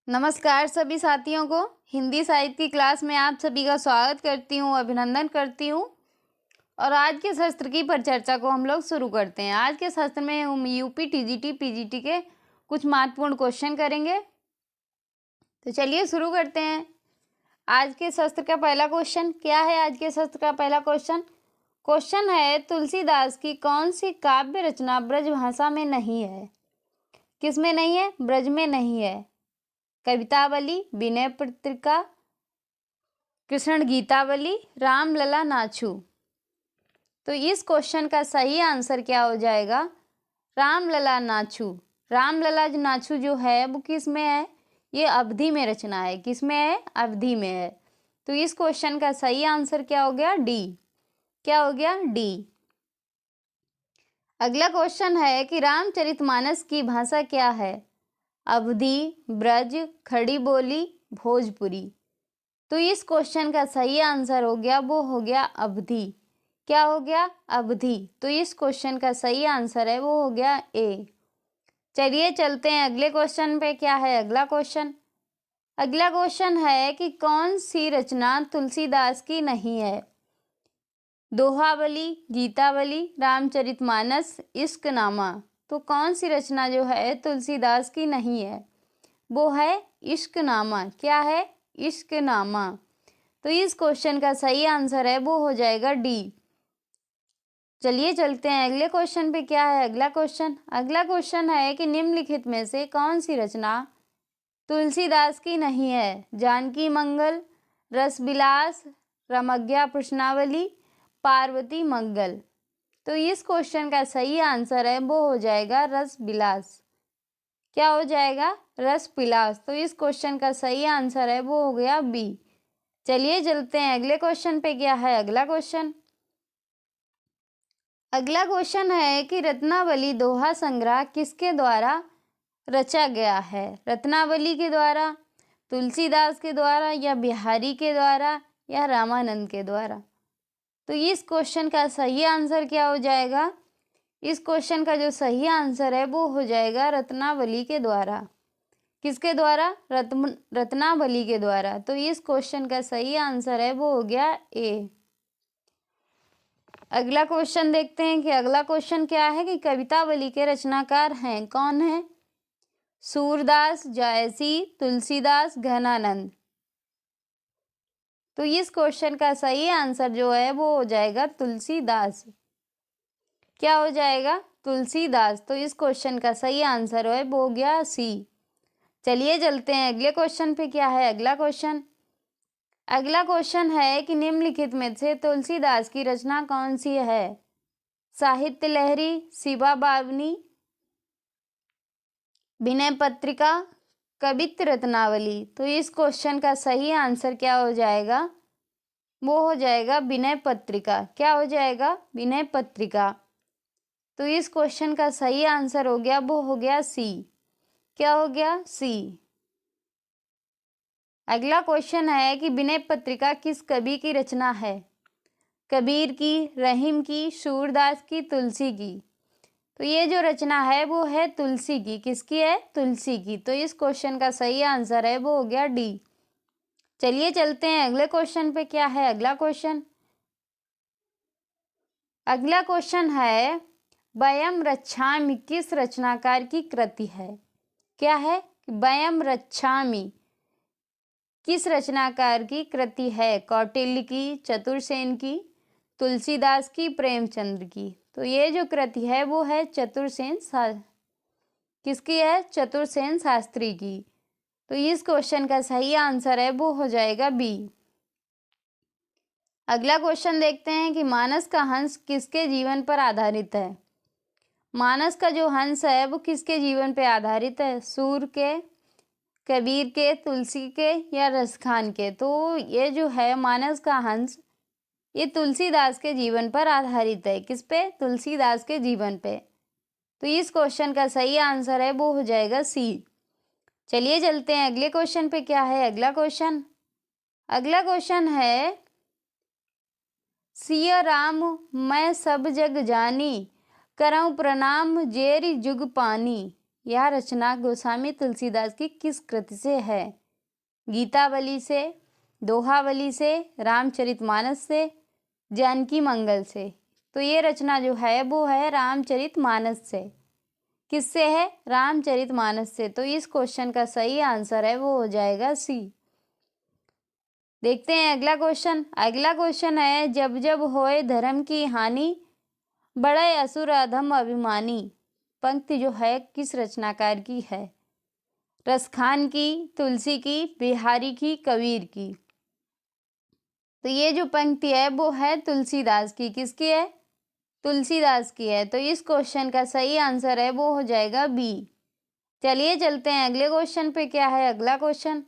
नमस्कार सभी साथियों को। हिंदी साहित्य की क्लास में आप सभी का स्वागत करती हूँ, अभिनंदन करती हूँ। और आज के शस्त्र की परिचर्चा को हम लोग शुरू करते हैं। आज के शस्त्र में हम यूपी, टीजीटी, पीजीटी के कुछ महत्वपूर्ण क्वेश्चन करेंगे। तो चलिए शुरू करते हैं। आज के शस्त्र का पहला क्वेश्चन क्या है? आज के शस्त्र का पहला क्वेश्चन है, तुलसीदास की कौन सी काव्य रचना ब्रज भाषा में नहीं है? किस में नहीं है? ब्रज में नहीं है। कवितावली, विनय पत्रिका, कृष्ण गीतावली, रामलला नाछू। तो इस क्वेश्चन का सही आंसर क्या हो जाएगा? रामलला नाछू। रामलला नाछू जो है वो किस में है? ये अवधि में रचना है। किस में है? अवधि में है। तो इस क्वेश्चन का सही आंसर क्या हो गया? डी। क्या हो गया? डी। अगला क्वेश्चन है कि रामचरितमानस की भाषा क्या है? अवधी, ब्रज, खड़ी बोली, भोजपुरी। तो इस क्वेश्चन का सही आंसर हो गया, वो हो गया अवधी। क्या हो गया? अवधी। तो इस क्वेश्चन का सही आंसर है वो हो गया ए। चलिए चलते हैं अगले क्वेश्चन पे। क्या है अगला क्वेश्चन? अगला क्वेश्चन है कि कौन सी रचना तुलसीदास की नहीं है? दोहावली, गीतावली, रामचरितमानस, इश्कनामा। तो कौन सी रचना जो है तुलसीदास की नहीं है? वो है इश्कनामा। क्या है? इश्कनामा। तो इस क्वेश्चन का सही आंसर है वो हो जाएगा डी। चलिए चलते हैं अगले क्वेश्चन पे। क्या है अगला क्वेश्चन? अगला क्वेश्चन है कि निम्नलिखित में से कौन सी रचना तुलसीदास की नहीं है? जानकी मंगल, रसविलास, रमज्ञा प्रश्नावली, पार्वती मंगल। तो इस क्वेश्चन का सही आंसर है वो हो जाएगा रसविलास। क्या हो जाएगा? रसविलास। तो इस क्वेश्चन का सही आंसर है वो हो गया बी। चलिए चलते हैं अगले क्वेश्चन पे। क्या है अगला क्वेश्चन? अगला क्वेश्चन है कि रत्नावली दोहा संग्रह किसके द्वारा रचा गया है? रत्नावली के द्वारा, तुलसीदास के द्वारा, या बिहारी के द्वारा, या रामानंद के द्वारा। तो इस क्वेश्चन का सही आंसर क्या हो जाएगा? इस क्वेश्चन का जो सही आंसर है वो हो जाएगा रत्नावली के द्वारा। किसके द्वारा? रत्नावली के द्वारा। तो इस क्वेश्चन का सही आंसर है वो हो गया ए। अगला क्वेश्चन देखते हैं कि अगला क्वेश्चन क्या है कि कवितावली के रचनाकार हैं कौन है? सूरदास, जायसी, तुलसीदास, घनानंद। तो इस क्वेश्चन का सही आंसर जो है वो हो जाएगा तुलसीदास। क्या हो जाएगा? तुलसीदास। तो इस क्वेश्चन का सही आंसर है वो हो गया सी। चलिए चलते हैं अगले क्वेश्चन पे। क्या है अगला क्वेश्चन? अगला क्वेश्चन है कि निम्नलिखित में से तुलसीदास की रचना कौन सी है? साहित्य लहरी, शिवा बावनी, विनय पत्रिका, कवित्त रत्नावली। तो इस क्वेश्चन का सही आंसर क्या हो जाएगा? वो हो जाएगा विनय पत्रिका। क्या हो जाएगा? विनय पत्रिका। तो इस क्वेश्चन का सही आंसर हो गया वो हो गया सी। क्या हो गया? सी। अगला क्वेश्चन है कि विनय पत्रिका किस कवि की रचना है? कबीर की, रहीम की, सूरदास की, तुलसी की। तो ये जो रचना है वो है तुलसी की। किसकी है? तुलसी की। तो इस क्वेश्चन का सही आंसर है वो हो गया डी। चलिए चलते हैं अगले क्वेश्चन पे। क्या है अगला क्वेश्चन? अगला क्वेश्चन है, वयम रक्षामि किस रचनाकार की कृति है? क्या है? वयम रक्षामि किस रचनाकार की कृति है? कौटिल्य की, चतुरसेन की, तुलसीदास की, प्रेमचंद्र की। तो ये जो कृति है वो है किसकी है? चतुरसेन शास्त्री की। तो इस क्वेश्चन का सही आंसर है वो हो जाएगा बी। अगला क्वेश्चन देखते हैं कि मानस का हंस किसके जीवन पर आधारित है? मानस का जो हंस है वो किसके जीवन पर आधारित है? सूर के, कबीर के, तुलसी के, या रसखान के। तो ये जो है मानस का हंस, ये तुलसीदास के जीवन पर आधारित है। किस पे? तुलसीदास के जीवन पे। तो इस क्वेश्चन का सही आंसर है वो हो जाएगा सी। चलिए चलते हैं अगले क्वेश्चन पे। क्या है अगला क्वेश्चन? अगला क्वेश्चन है, सिया राम मैं सब जग जानी, करऊं प्रणाम जेरी जुग पानी। यह रचना गोस्वामी तुलसीदास की किस कृति से है? गीतावली से, दोहावली से, रामचरितमानस से, जानकी मंगल से। तो ये रचना जो है वो है रामचरितमानस से। किससे है? रामचरितमानस से। तो इस क्वेश्चन का सही आंसर है वो हो जाएगा सी। देखते हैं अगला क्वेश्चन। अगला क्वेश्चन है, जब जब होए धर्म की हानि, बड़े असुर अधम अभिमानी। पंक्ति जो है किस रचनाकार की है? रसखान की, तुलसी की, बिहारी की, कबीर की। तो ये जो पंक्ति है वो है तुलसीदास की। किसकी है? तुलसीदास की है। तो इस क्वेश्चन का सही आंसर है वो हो जाएगा बी। चलिए चलते हैं अगले क्वेश्चन पे। क्या है अगला क्वेश्चन?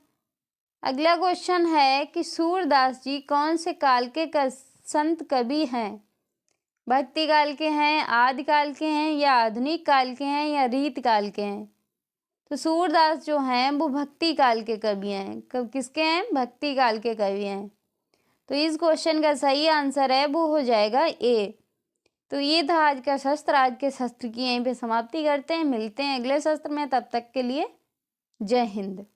अगला क्वेश्चन है कि सूरदास जी कौन से काल के संत कवि हैं? भक्ति काल के हैं, आदिकाल के हैं, या आधुनिक काल के हैं, या रीत काल के हैं? तो सूरदास जो हैं वो भक्ति काल के कवि हैं। कब किसके हैं? भक्ति काल के कवि हैं। तो इस क्वेश्चन का सही आंसर है वो हो जाएगा ए। तो ये था आज का शस्त्र। आज के शस्त्र की यहीं पे समाप्ति करते हैं। मिलते हैं अगले शस्त्र में, तब तक के लिए जय हिंद।